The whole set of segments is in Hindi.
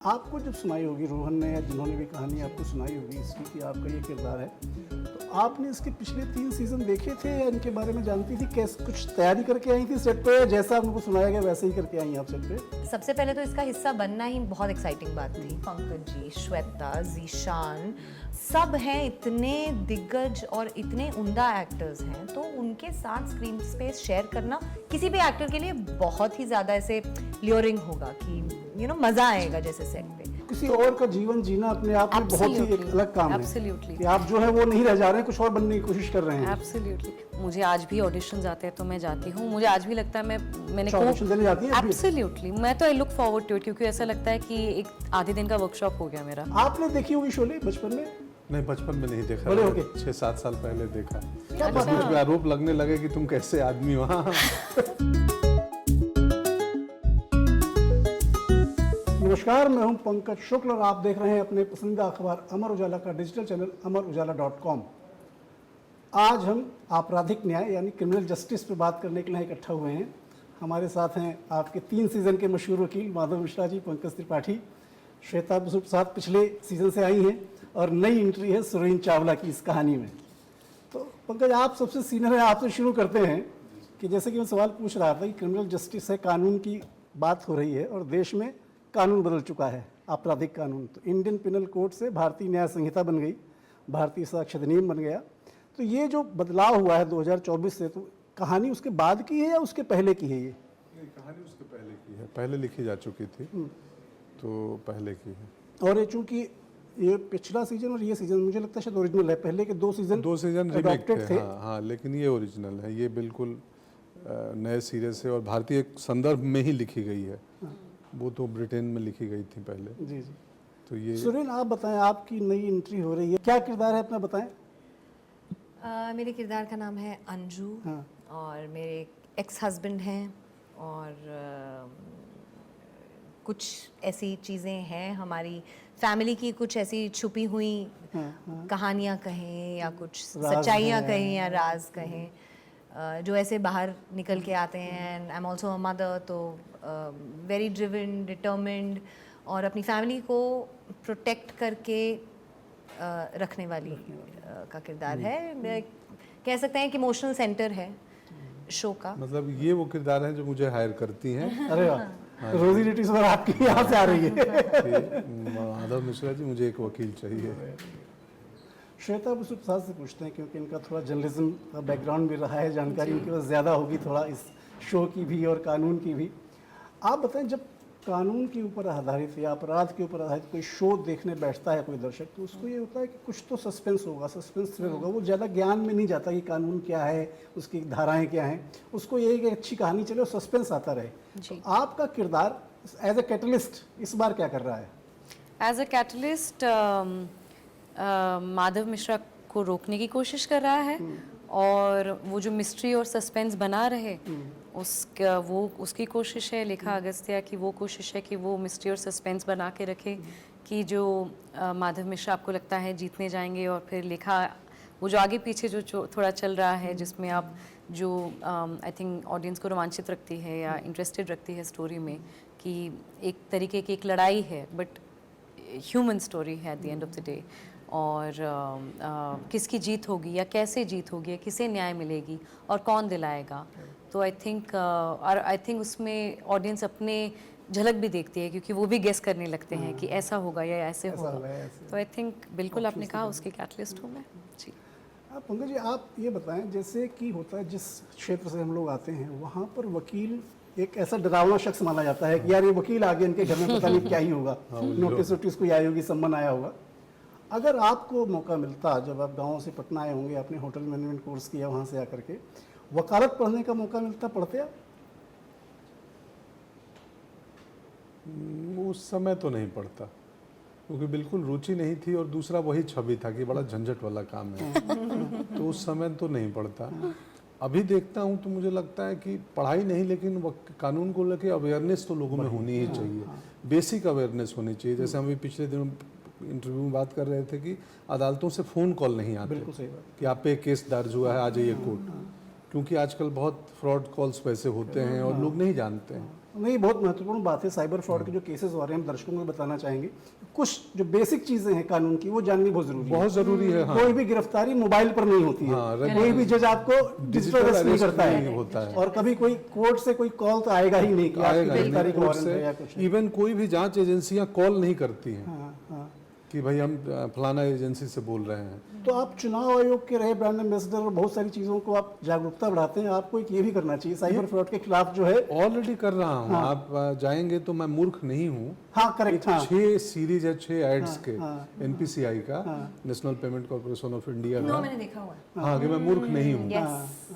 आपको जब सुनाई होगी रोहन ने या जिन्होंने भी कहानी आपको सुनाई होगी इसकी कि आपका ये किरदार है, तो आपने इसके पिछले 3 सीज़न देखे थे या इनके बारे में जानती थी? कैसे कुछ तैयारी करके आई थी सेट पे, या जैसा आपको सुनाया गया वैसे ही करके आई आप सेट पे? सबसे पहले तो इसका हिस्सा बनना ही बहुत एक्साइटिंग बात थी। पंकज जी, श्वेता, जीशान, सब हैं इतने दिग्गज और इतने उम्दा एक्टर्स हैं, तो उनके साथ स्क्रीन स्पेस शेयर करना किसी भी एक्टर के लिए बहुत ही ज़्यादा ऐसे ल्योरिंग होगा कि मज़ा आएगा जैसे सेट पे। किसी और का जीवन जीना अपने आप में बहुत ही एक अलग काम है कि आप जो है वो नहीं रह जा रहे हैं, कुछ और बनने की कोशिश कर रहे हैं। एब्सोल्युटली। मुझे आज भी ऑडिशंस आते हैं तो मैं जाती हूँ। मुझे आज भी लगता है मैंने ऑडिशन देने जाती हैं? एब्सोल्युटली। मैं तो I look forward to it क्योंकि ऐसा लगता है कि एक आधे दिन का वर्कशॉप हो गया मेरा। आपने देखी होगी शोले बचपन में? नहीं, बचपन में नहीं देखा। बड़े होके? 6-7 साल पहले देखा। क्या बात मुझ पे आरोप लगने लगे कि तुम कैसे आदमी हो। नमस्कार, मैं हूं पंकज शुक्ल और आप देख रहे हैं अपने पसंदीदा अखबार अमर उजाला का डिजिटल चैनल अमरउजाला.com। आज हम आपराधिक न्याय यानी क्रिमिनल जस्टिस पे बात करने के लिए इकट्ठा हुए हैं। हमारे साथ हैं आपके 3 सीज़न के मशहूर वकील माधव मिश्रा जी, पंकज त्रिपाठी, श्वेता बसु प्रसाद पिछले सीज़न से आई हैं और नई एंट्री है सुरीन चावला की इस कहानी में। तो पंकज, आप सबसे सीनियर हैं, आपसे शुरू करते हैं कि जैसे कि मैं सवाल पूछ रहा था कि क्रिमिनल जस्टिस है, कानून की बात हो रही है और देश में कानून बदल चुका है, आपराधिक कानून। तो इंडियन पिनल कोड से भारतीय न्याय संहिता बन गई, भारतीय साक्ष्य अधिनियम बन गया। तो ये जो बदलाव हुआ है 2024 से, तो कहानी उसके बाद की है या उसके पहले की है? ये कहानी उसके पहले की है, पहले लिखी जा चुकी थी, तो पहले की है। और ये चूंकि ये पिछला सीजन और ये सीजन मुझे लगता है शायद ओरिजिनल है, पहले के 2 सीजन रिमेक थे। हाँ, लेकिन ये ओरिजिनल है, ये बिल्कुल नए सिरे से और भारतीय संदर्भ में ही लिखी गई है। वो तो ब्रिटेन में लिखी गई थी पहले। जी जी। तो ये सुरीन, आप बताएं, आपकी नई एंट्री हो रही है, क्या किरदार है अपना बताएं। मेरे किरदार का नाम है अंजू। हाँ। और मेरे एक्स हस्बैंड हैं और कुछ ऐसी चीज़ें हैं हमारी फैमिली की, कुछ ऐसी छुपी हुई कहानियाँ कहें या कुछ सच्चाइयाँ कहें या राज कहें, जो ऐसे बाहर निकल के आते हैं। And I am also a mother, तो वेरी ड्रिवन, डिटर्मिन्ड और अपनी फैमिली को प्रोटेक्ट करके रखने वाली का किरदार है। कह सकते हैं कि इमोशनल सेंटर है शो का। मतलब ये वो किरदार है जो मुझे हायर करती हैं। अरे वाह, रोजी रोटी सब आपकी यहाँ से आ रही है। माधव मिश्रा जी, मुझे एक वकील चाहिए। श्वेता बसु प्रसाद से पूछते हैं क्योंकि इनका थोड़ा जर्नलिज्म का बैकग्राउंड भी रहा है, जानकारी इनके पास ज़्यादा होगी थोड़ा इस शो की भी और कानून की भी। आप बताएं, जब कानून के ऊपर आधारित या अपराध के ऊपर आधारित कोई शो देखने बैठता है कोई दर्शक, तो उसको ये होता है कि कुछ तो सस्पेंस होगा, सस्पेंस थ्रिल होगा। वो ज़्यादा ज्ञान में नहीं जाता कि कानून क्या है, उसकी धाराएं क्या हैं। उसको ये कि अच्छी कहानी चले और सस्पेंस आता रहे। तो आपका किरदार एज ए कैटलिस्ट इस बार क्या कर रहा है? As a catalyst Madhav Mishra को रोकने की कोशिश कर रहा है और वो जो मिस्ट्री और सस्पेंस बना रहे उसकी कोशिश है। लेखा अगस्त्या की वो कोशिश है कि वो मिस्ट्री और सस्पेंस बना के रखे कि जो माधव मिश्रा आपको लगता है जीतने जाएंगे, और फिर लेखा वो जो आगे पीछे जो थोड़ा चल रहा है जिसमें आप जो आई थिंक ऑडियंस को रोमांचित रखती है या इंटरेस्टेड रखती है स्टोरी में, कि एक तरीके की एक लड़ाई है बट ह्यूमन स्टोरी है at the end of the day. और किसकी जीत होगी या कैसे जीत होगी, किसे न्याय मिलेगी और कौन दिलाएगा। तो आई थिंक उसमें ऑडियंस अपने झलक भी देखती है क्योंकि वो भी गेस करने लगते हैं कि ऐसा होगा या ऐसे होगा। तो आई थिंक बिल्कुल आपने कहा उसकी कैटलिस्ट हूँ मैं जी। पंकज जी, आप ये बताएं, जैसे कि होता है जिस क्षेत्र से हम लोग आते हैं वहाँ पर वकील एक ऐसा डरावना शख्स माना जाता है कि यार ये वकील आ गए, इनके घर में पता नहीं क्या ही होगा, नोटिस वोटिस कोई आई होगी, सम्मन आया होगा। अगर आपको मौका मिलता, जब आप गांव से पटना आए होंगे, आपने होटल मैनेजमेंट कोर्स किया, वहाँ से आकर के वकालत पढ़ने का मौका मिलता, पढ़ते आप? उस समय तो नहीं पढ़ता क्योंकि बिल्कुल रुचि नहीं थी, और दूसरा वही छवि था कि बड़ा झंझट वाला काम है। तो उस समय तो नहीं पढ़ता। अभी देखता हूँ तो मुझे लगता है कि पढ़ाई नहीं, लेकिन कानून को लेकर अवेयरनेस तो लोगों में होनी ही चाहिए। बेसिक अवेयरनेस होनी चाहिए। जैसे हम भी पिछले दिनों इंटरव्यू में बात कर रहे थे कि अदालतों से फ़ोन कॉल नहीं आते। बिल्कुल सही बात कि आप पे केस दर्ज हुआ है, आ जाइए कोर्ट। क्योंकि आजकल बहुत फ्रॉड कॉल्स वैसे होते हैं और लोग नहीं जानते हैं। नहीं, बहुत महत्वपूर्ण बात है। साइबर फ्रॉड के जो केसेस हो रहे हैं हम दर्शकों को बताना चाहेंगे, कुछ जो बेसिक चीजें हैं कानून की वो जाननी बहुत जरूरी है। बहुत जरूरी है। हाँ, कोई भी गिरफ्तारी मोबाइल पर नहीं होती है। हाँ, कोई भी जज आपको डिजिटल अरेस्ट नहीं करता नहीं होता है। और कभी कोई कोर्ट से कोई कॉल तो आएगा ही नहीं कि आपकी आएगा ही गिरफ्तारी का नहीं, वारंट है या कुछ है। इवन कोई भी जांच एजेंसियां कॉल नहीं करती हैं हाँ, हाँ। कि भाई हम फलाना एजेंसी से बोल रहे हैं। तो आप चुनाव आयोग के रहे ब्रांड एम्बेसडर और बहुत सारी चीजों को आप जागरूकता बढ़ाते हैं, आपको एक ये भी करना चाहिए साइबर फ्रॉड के खिलाफ जो है। ऑलरेडी कर रहा हूँ। आप जाएंगे तो मैं मूर्ख नहीं हूँ। हाँ, करेक्ट। हाँ, 6 सीरीज है, 6 एड्स के हाँ। एनपीसीआई का, national payment corporation of India का। मैंने देखा हुआ है। हाँ, कि मैं मूर्ख नहीं हूँ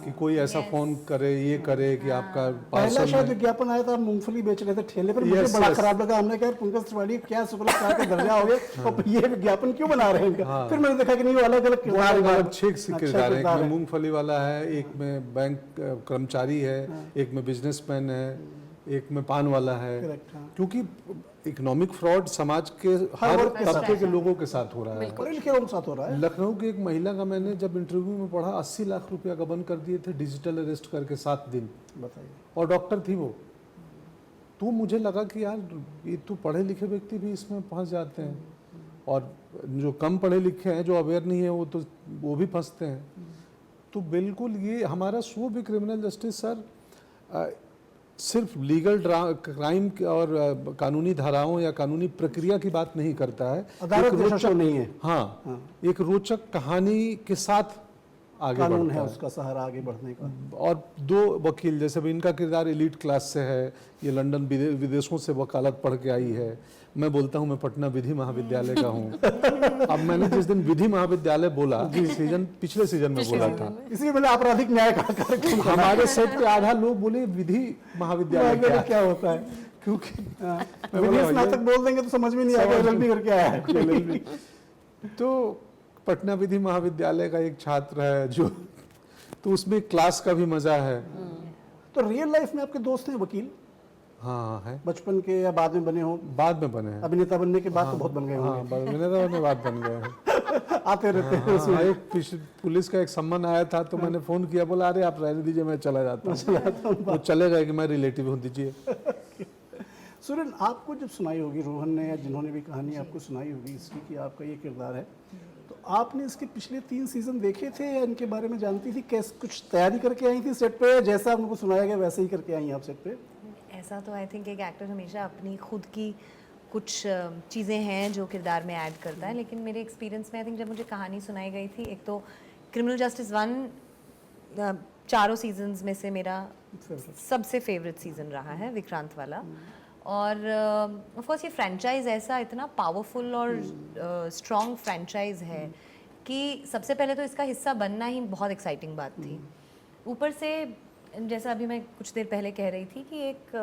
कि कोई ऐसा फोन करे, ये करे कि आपका पहला पार्सल शायद में विज्ञापन आया था, मूंगफली बेच रहे थे ठेले पर। मुझे Yes, बड़ा yes. खराब लगा। हमने कहा यार पंकज त्रिपाठी क्या सुपरस्टार का दर्जा हो गया और ये विज्ञापन क्यों बना रहे हैं इनका। फिर मैंने देखा कि नहीं, वो अलग अलग किरदार अलग है। अलग 6 किरदार है। एक किरदार में है। मूंगफली वाला है, एक में बैंक कर्मचारी है, एक में बिजनेसमैन है, एक में पान वाला है। करेक्ट। हाँ, क्योंकि इकोनॉमिक फ्रॉड समाज के हर वर्ग के तबके के लोगों के साथ हो रहा है। पढ़े लिखे लोगों के साथ हो रहा है। लखनऊ की एक महिला का मैंने जब इंटरव्यू में पढ़ा, 80 लाख रुपया गबन कर दिए थे डिजिटल अरेस्ट करके 7 दिन, बताइए। और डॉक्टर थी वो। तो मुझे लगा कि यार ये तो पढ़े लिखे व्यक्ति भी इसमें फंस जाते हैं, और जो कम पढ़े लिखे हैं, जो अवेयर नहीं है, वो भी फंसते हैं। तो बिल्कुल ये हमारा सो भी क्रिमिनल जस्टिस सर सिर्फ लीगल क्राइम और कानूनी धाराओं या कानूनी प्रक्रिया की बात नहीं करता है। अदालत एक जैसा रोचक- शो नहीं है। हाँ, एक रोचक कहानी के साथ आगे कानून बढ़ता है है। उसका सहारा आगे बढ़ने का। और 2 वकील, जैसे भी इनका किरदार एलीट क्लास से है, ये लंदन विदेशों से वकालत पढ़ के आई है। मैं बोलता हूँ मैं पटना विधि महाविद्यालय का हूँ। अब मैंने जिस दिन विधि महाविद्यालय बोला, पिछले सीजन में बोला था, इसलिए मैंने आपराधिक न्याय का कार्यक्रम हमारे सेट पे आधा लोग बोले विधि महाविद्यालय क्या है? क्या होता है, क्योंकि विधि स्नातक बोल देंगे तो समझ में नहीं आएगा LLB करके आया है। तो पटना विधि महाविद्यालय का एक छात्र है जो, तो उसमें क्लास का भी मजा है। तो रियल लाइफ में आपके दोस्त हैं वकील, हाँ है, बचपन के या बाद में बने हो? बाद में बने हैं। अभिनेता बनने के बाद तो बहुत बन गए होंगे। हाँ, मैंने तो बाद बन गए हैं। आते रहते हैं उसमें। हाँ, एक पुलिस का एक सम्मन आया था, तो मैंने फोन किया, बोला अरे आप रहने दीजिए, मैं चला जाता हूँ। वो चले गए कि मैं रिलेटिव हूँ, दीजिए। सुरेन, आपको जब सुनाई होगी, रोहन ने या जिन्होंने भी कहानी आपको सुनाई होगी इसकी कि आपका ये किरदार है, तो आपने इसके पिछले 3 सीजन देखे थे या इनके बारे में जानती थी? कैसे कुछ तैयारी करके आई थी सेट पे, जैसा आपको सुनाया गया वैसे ही करके आई आप सेट पे? ऐसा तो आई थिंक एक एक्टर हमेशा अपनी खुद की कुछ चीज़ें हैं जो किरदार में ऐड करता है, लेकिन मेरे एक्सपीरियंस में आई थिंक जब मुझे कहानी सुनाई गई थी, एक तो क्रिमिनल जस्टिस 1 4 सीजन्स में से मेरा सबसे फेवरेट सीजन रहा है, विक्रांत वाला। और ऑफ कोर्स ये फ्रेंचाइज ऐसा इतना पावरफुल और स्ट्रॉन्ग फ्रेंचाइज है कि सबसे पहले तो इसका हिस्सा बनना ही बहुत एक्साइटिंग बात थी। ऊपर से जैसा अभी मैं कुछ देर पहले कह रही थी कि एक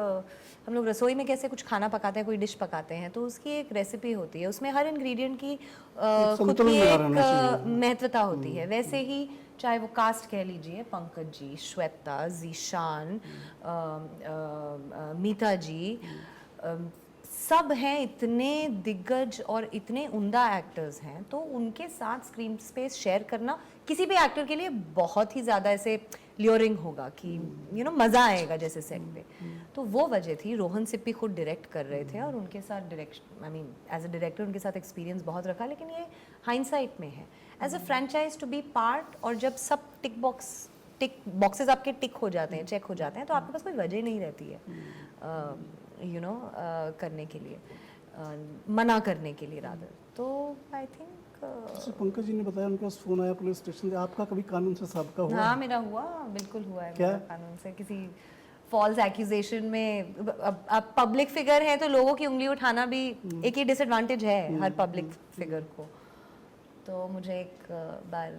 हम लोग रसोई में कैसे कुछ खाना पकाते हैं, कोई डिश पकाते हैं, तो उसकी एक रेसिपी होती है, उसमें हर इंग्रेडिएंट की खुद संतुलन की बना एक रहना चाहिए। महत्वता होती है। वैसे ही चाहे वो कास्ट कह लीजिए, पंकज जी, श्वेता, जीशान, मीता जी, सब हैं, इतने दिग्गज और इतने उम्दा एक्टर्स हैं, तो उनके साथ स्क्रीन स्पेस शेयर करना किसी भी एक्टर के लिए बहुत ही ज़्यादा ऐसे ल्योरिंग होगा कि मज़ा आएगा जैसे सेट पे। तो वो वजह थी। रोहन सिप्पी खुद डायरेक्ट कर रहे थे और उनके साथ direction, I mean as a director उनके साथ एक्सपीरियंस बहुत रखा, लेकिन ये हाइंडसाइट में है as a franchise to be part. और जब सब टिक बॉक्सेस आपके टिक हो जाते हैं, चेक हो जाते हैं, तो आपके पास कोई वजह नहीं रहती है करने के लिए, मना करने के लिए रादर। तो आई थिंक जैसे पंकज जी ने बताया उनके पास फोन आया पुलिस स्टेशन से, आपका कभी कानून से साबिका हुआ? हाँ, मेरा हुआ, बिल्कुल हुआ है। क्या? मेरा कानून से किसी फॉल्स एक्यूजेशन में, अब पब्लिक फिगर है तो लोगों की उंगली उठाना भी एक ही डिसएडवांटेज है हर पब्लिक फिगर को। तो मुझे एक बार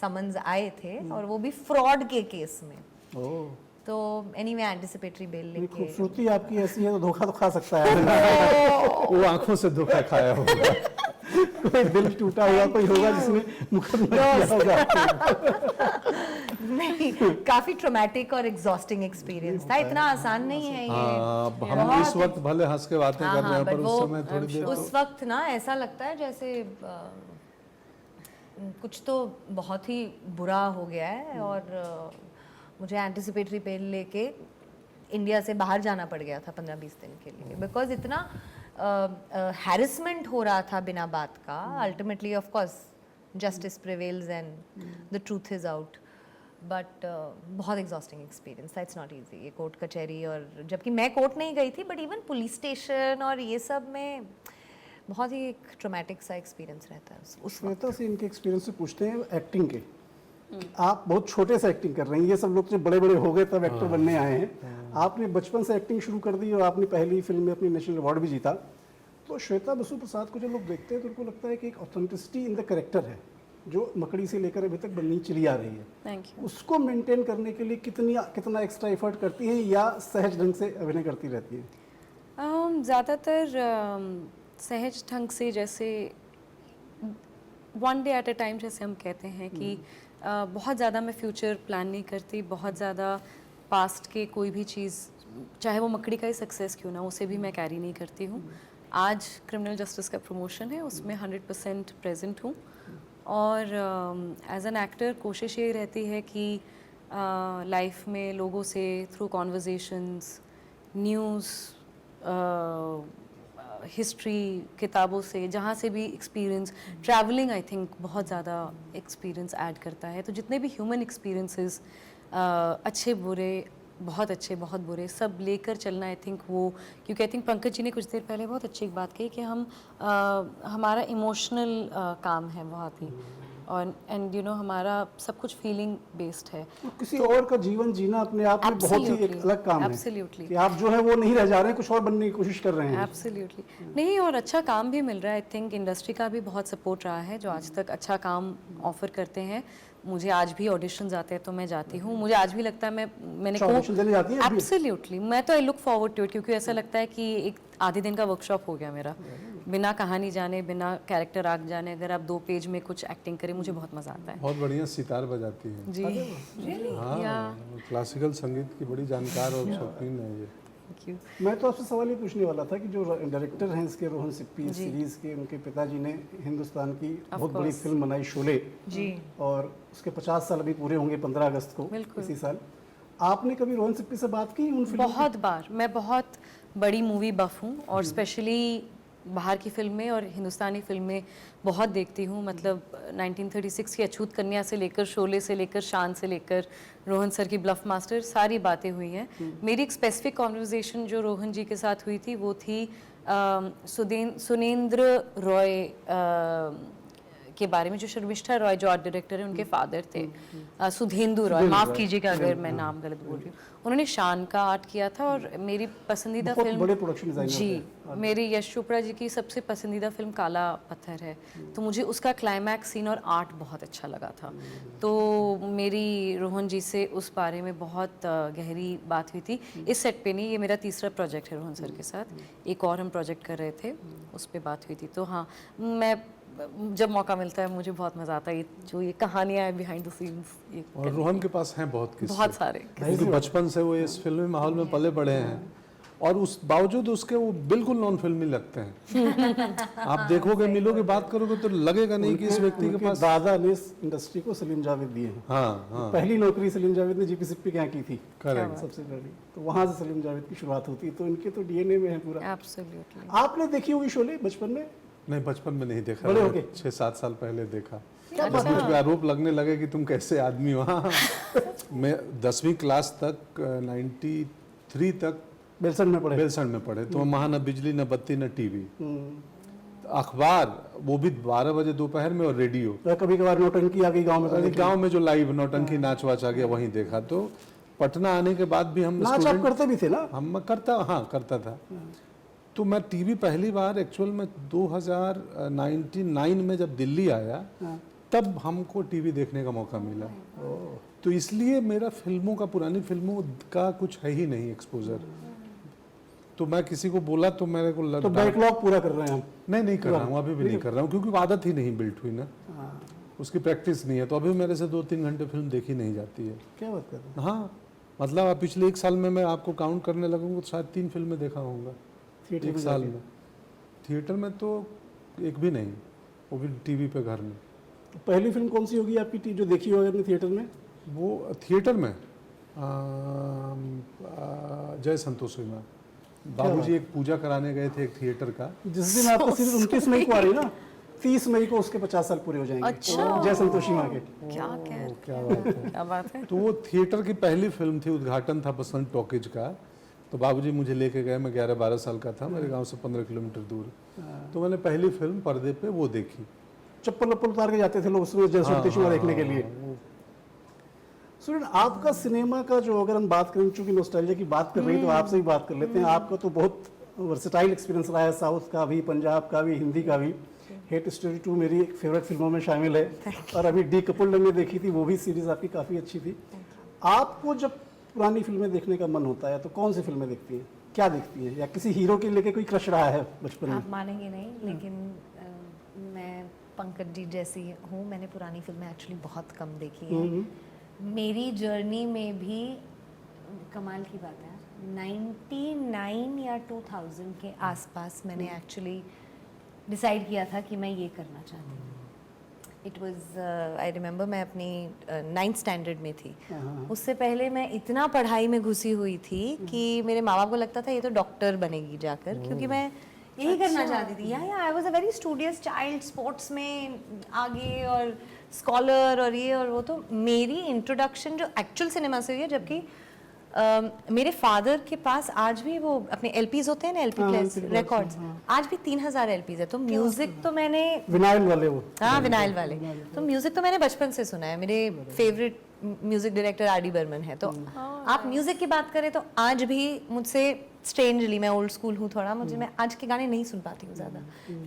समन्स आए थे और वो भी फ्रॉड के केस में। ओह, तो एनीवे एंटिसिपेटरी बेल इतनी लेके खूबसूरती आपकी ऐसी है तो धोखा तो खा सकता है। वो आंखों से धोखा खाया होगा। कोई दिल टूटा हुआ कोई होगा जिसने मुकदमा किया होगा। नहीं, काफी ट्रॉमेटिक और एग्जॉस्टिंग एक्सपीरियंस था। इतना आसान नहीं है ये। हाँ, हम इस वक्त भले हंस के बातें कर रहे हैं, पर उस समय थोड़ी देर उस वक्त ना ऐसा लगता है जैसे कुछ तो बहुत ही बुरा हो गया है। और मुझे एंटिसिपेटरी बेल लेके इंडिया से बाहर जाना पड़ गया था 15-20 दिन के लिए, बिकॉज इतना हैरेसमेंट हो रहा था बिना बात का. Ultimately of course justice prevails and the truth is out, but बहुत एग्जॉस्टिंग एक्सपीरियंस था. इट्स नॉट इजी ये कोर्ट कचहरी, और जबकि मैं कोर्ट नहीं गई थी, बट इवन पुलिस स्टेशन और ये सब में बहुत ही एक ट्रोमेटिक सा एक्सपीरियंस रहता है उस श्वेता से इनके एक्सपीरियंस से पूछते हैं एक्टिंग के. आप बहुत छोटे से एक्टिंग कर रहे हैं, ये सब लोग जो बड़े बड़े हो गए तब एक्टर बनने आए हैं. आपने बचपन से एक्टिंग शुरू कर दी और आपने पहली फिल्म में अपनी नेशनल अवार्ड भी जीता. तो श्वेता बसु प्रसाद को जब लोग देखते हैं तो उनको लगता है कि एक ऑथेंटिसिटी इन द कैरेक्टर है जो मकड़ी से लेकर अभी तक बननी चली आ रही है. Thank you. उसको मेंटेन करने के लिए कितना एक्स्ट्रा एफर्ट करती हैं या सहज ढंग से अभिनय करती रहती हैं? ज़्यादातर सहज ढंग से, जैसे one day at a time जैसे हम कहते हैं कि बहुत ज़्यादा मैं फ्यूचर प्लान नहीं करती. बहुत ज़्यादा पास्ट के कोई भी चीज़, चाहे वो मकड़ी का ही सक्सेस क्यों ना, उसे भी मैं कैरी नहीं करती हूँ. आज क्रिमिनल जस्टिस का प्रमोशन है, उसमें 100% प्रेजेंट हूँ. और एज एन एक्टर कोशिश ये रहती है कि लाइफ में लोगों से थ्रू कॉन्वर्जेशंस, न्यूज़, हिस्ट्री, किताबों से, जहाँ से भी एक्सपीरियंस, ट्रैवलिंग आई थिंक बहुत ज़्यादा एक्सपीरियंस ऐड करता है. तो जितने भी ह्यूमन एक्सपीरियंसेस, अच्छे बुरे, बहुत अच्छे बहुत बुरे, सब लेकर चलना आई थिंक वो, क्योंकि आई थिंक पंकज जी ने कुछ देर पहले बहुत अच्छी एक बात कही कि हम हमारा इमोशनल काम है बहुत ही, और एंड यू नो हमारा सब कुछ फीलिंग बेस्ड है. तो किसी और का जीवन जीना अपने आप में बहुत ही एक अलग काम है. Absolutely. कि आप जो है वो नहीं रह जा रहे हैं, कुछ और बनने की कोशिश कर रहे हैं. एब्सोल्युटली नहीं, और अच्छा काम भी मिल रहा है. आई थिंक इंडस्ट्री का भी बहुत सपोर्ट रहा है, जो आज तक अच्छा काम ऑफर करते हैं. मुझे आज भी ऑडिशंस आते हैं तो मैं जाती हूँ. मुझे आज भी लगता है मैंने ऑडिशन देने जाती हैं अभी? एब्सोल्युटली. मैं तो I look forward to it, क्योंकि ऐसा लगता है कि एक आधे दिन का वर्कशॉप हो गया मेरा. बिना कहानी जाने, बिना कैरेक्टर आर्क जाने, अगर आप 2 पेज में कुछ एक्टिंग करें, मुझे बहुत मजा आता है. बहुत बढ़िया सितार बजाती है. जी. हाँ, क्लासिकल संगीत की बड़ी जानकार और शौकीन है ये. Thank you. मैं तो आपसे सवाल ये पूछने वाला था कि जो डायरेक्टर हैं इसके, रोहन सिप्पी, सीरीज के, उनके पिताजी ने हिंदुस्तान की बहुत बड़ी फिल्म बनाई शोले जी, और उसके 50 साल अभी पूरे होंगे 15 अगस्त को इसी साल. आपने कभी रोहन सिप्पी से बात की उन फिल्मों बहुत बार. मैं बहुत बड़ी मूवी बफ हूँ, और स्पेशली बाहर की फिल्में और हिंदुस्तानी फिल्में बहुत देखती हूँ. मतलब 1936 की अछूत कन्या से लेकर, शोले से लेकर, शान से लेकर, रोहन सर की ब्लफ मास्टर, सारी बातें हुई हैं. मेरी एक स्पेसिफिक कॉन्वर्जेशन जो रोहन जी के साथ हुई थी वो थी सुनेंद्र रॉय के बारे में, जो शर्मिष्ठा रॉय जो आर्ट डायरेक्टर है उनके फादर थे. सुधेंदु रॉय, माफ़ कीजिएगा अगर मैं नाम गलत बोल रही हूँ. उन्होंने शान का आर्ट किया था, और मेरी पसंदीदा बहुत फिल्म, बड़े प्रोडक्शन डिजाइनर जी, मेरी यश चोपड़ा जी की सबसे पसंदीदा फिल्म काला पत्थर है. तो मुझे उसका क्लाइमैक्स सीन और आर्ट बहुत अच्छा लगा था. तो मेरी रोहन जी से उस बारे में बहुत गहरी बात हुई थी. इस सेट पे नहीं, ये मेरा तीसरा प्रोजेक्ट है रोहन सर के साथ. एक और हम प्रोजेक्ट कर रहे थे, उस पर बात हुई थी. तो हाँ, मैं जब मौका मिलता है मुझे बहुत मजा आता है जो ये कहानियां हैं बिहाइंड द सीन्स. और रोहन के पास हैं बहुत किस्से, बहुत सारे. क्योंकि बचपन से वो इस फिल्मी माहौल में पले बड़े हैं, और उस बावजूद उसके वो बिल्कुल नॉन फिल्मी लगते हैं. आप देखोगे, मिलोगे, बात करोगे तो लगेगा नहीं कि इस व्यक्ति के पास. दादा ने इस इंडस्ट्री को सलीम जावेद दिए हैं. हाँ हाँ, पहली नौकरी सलीम जावेद ने जीपी सिप्पी के यहाँ की थी. करेक्ट. सबसे पहली तो वहाँ से सलीम जावेद की शुरुआत होती है. तो इनके तो डीएनए में है पूरा. एब्सोल्युटली. आपने देखी होगी शोले बचपन में? नहीं, बचपन में नहीं देखा. बड़े हो गए? 6-7 साल पहले देखा. जब मुझ पे आरोप लगने लगे कि तुम कैसे आदमी हो. हाँ, मैं 10वीं क्लास तक 93 तक बेलसंड में पढ़े. बेलसंड में पढ़े. तो वहाँ न बिजली, न बत्ती, न टीवी. अखबार वो भी 12 बजे दोपहर में, और रेडियो. कभी कभार नौटंकी आ गई गाँव में. अरे गांव में जो लाइव नौटंकी नाच वाच आ गया वहीं देखा. तो पटना आने के बाद भी हम नाच आप करते भी थे ना? हम करता था. तो मैं टीवी पहली बार एक्चुअल में 2099 में जब दिल्ली आया, तब हमको टीवी देखने का मौका मिला. तो इसलिए मेरा फिल्मों का, पुरानी फिल्मों का कुछ है ही नहीं एक्सपोजर. तो मैं किसी को बोला तो मेरे को तो बैकलॉग पूरा कर रहे हैं हम? नहीं कर रहा हूँ, अभी भी नहीं कर रहा हूँ, क्योंकि आदत ही नहीं बिल्ट हुई ना. उसकी प्रैक्टिस नहीं है. तो अभी मेरे से 2-3 घंटे फिल्म देखी नहीं जाती है. क्या बात कर रहे हैं? हाँ, मतलब आप पिछले 1 साल में मैं आपको काउंट करने लगूंगा तो शायद 3 फिल्में देखा होगा एक साल में. थिएटर में तो एक भी नहीं, वो भी टीवी पे घर में. पहली फिल्म कौन सी होगी आपकी जो देखी होगी आपने थिएटर में? वो थिएटर में जय संतोषी में बाबूजी एक पूजा कराने गए थे एक थिएटर का। जिस दिन आपका सीरीज 29 मई को आ रही है ना, 30 मई को उसके 50 साल पूरे हो जाएंगे। अच्छा। जय संतोषी माँ के। क्या कह क्या बात है। क्या बात है। तो वो थिएटर की पहली फिल्म थी, उद्घाटन था बसंत टॉकीज का। तो बाबूजी मुझे लेके गए, मैं 11-12 साल का था, मेरे गांव से 15 किलोमीटर दूर। तो मैंने पहली फिल्म पर्दे पे वो देखी। चप्पल वप्पल उतार के जाते थे लोग उसमें जय संतोषी माँ देखने के लिए। सुरेन, आपका सिनेमा का जो, अगर हम बात करें, चूंकि नॉस्टैल्जिया की बात कर रही तो आपसे ही बात कर लेते हैं। आपका तो बहुत वर्सेटाइल एक्सपीरियंस रहा है, साउथ का भी, पंजाब का भी, हिंदी का भी। हेट स्टोरी 2 मेरी एक फेवरेट फिल्मों में शामिल है, और अभी डी कपुल्ड हमने देखी थी, वो भी सीरीज आपकी काफ़ी अच्छी थी। आपको जब पुरानी फिल्में देखने का मन होता है तो कौन सी फिल्में देखती हैं, क्या देखती हैं, या किसी हीरो के लेके कोई क्रश रहा है बचपन में? आप मानेंगे नहीं, लेकिन मैं पंकज जी जैसी हूँ, मैंने पुरानी फिल्में एक्चुअली बहुत कम देखी हैं। मेरी जर्नी में भी कमाल की बात है, 99 या 2000 के आसपास मैंने एक्चुअली डिसाइड किया था कि मैं ये करना चाहती हूँ। इट वॉज, आई रिमेंबर, मैं अपनी 9th स्टैंडर्ड में थी। उससे पहले मैं इतना पढ़ाई में घुसी हुई थी कि मेरे माँ बाप को लगता था ये तो डॉक्टर बनेगी जाकर, क्योंकि मैं यही करना चाहती थी। या I was a very studious child, sports में आगे और स्कॉलर और ये और वो। तो मेरी इंट्रोडक्शन जो एक्चुअल सिनेमा से हुई है, जबकि मेरे फादर के पास आज भी वो अपने एलपीज होते हैं ना, एलपी प्लेयर्स, रिकॉर्ड्स, आज भी 3000 एलपीज है। तो म्यूजिक तो मैंने, विनाइल वाले वो, हाँ विनाइल वाले, तो म्यूजिक तो मैंने बचपन से सुना है। मेरे favourite music director R D Burman है। तो आप म्यूजिक की बात करें तो आज भी मुझसे, स्ट्रेंजली, मैं ओल्ड स्कूल हूँ थोड़ा, मैं आज के गाने नहीं सुन पाती हूँ ज्यादा।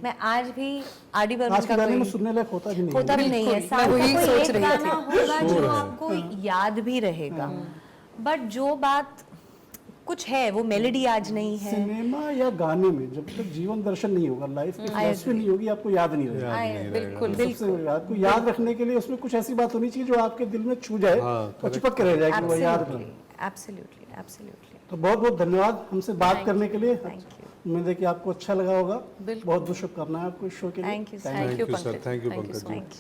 मैं आज भी आर डी आज बर्मन के का गाने में कोई सुनने लायक होता भी नहीं है। होता भी नहीं है। मैं वही कोई सोच एक रही गाना थी। होगा जो आपको याद भी रहेगा, बट जो बात कुछ है वो मेलोडी आज नहीं है। सिनेमा या गाने में जब तक जीवन दर्शन नहीं होगा, लाइफ की फिलॉसफी नहीं होगी, आपको याद नहीं रहेगा। बिल्कुल सबसे बड़ी बात, आपको याद रखने के लिए उसमें कुछ ऐसी बात होनी चाहिए जो आपके दिल में छू जाए और चिपक के रह जाए कि वो याद करें। Absolutely, absolutely. तो बहुत बहुत धन्यवाद हमसे बात करने के लिए। Thank you. उम्मीद है कि आपको अच्छा लगा होगा। बिल्कुल। बहुत बहुत शुभकामनाएं आपको इस शो के लिए। Thank you, thank you sir, Pankaj, thank you thank Pankaj ji. So much.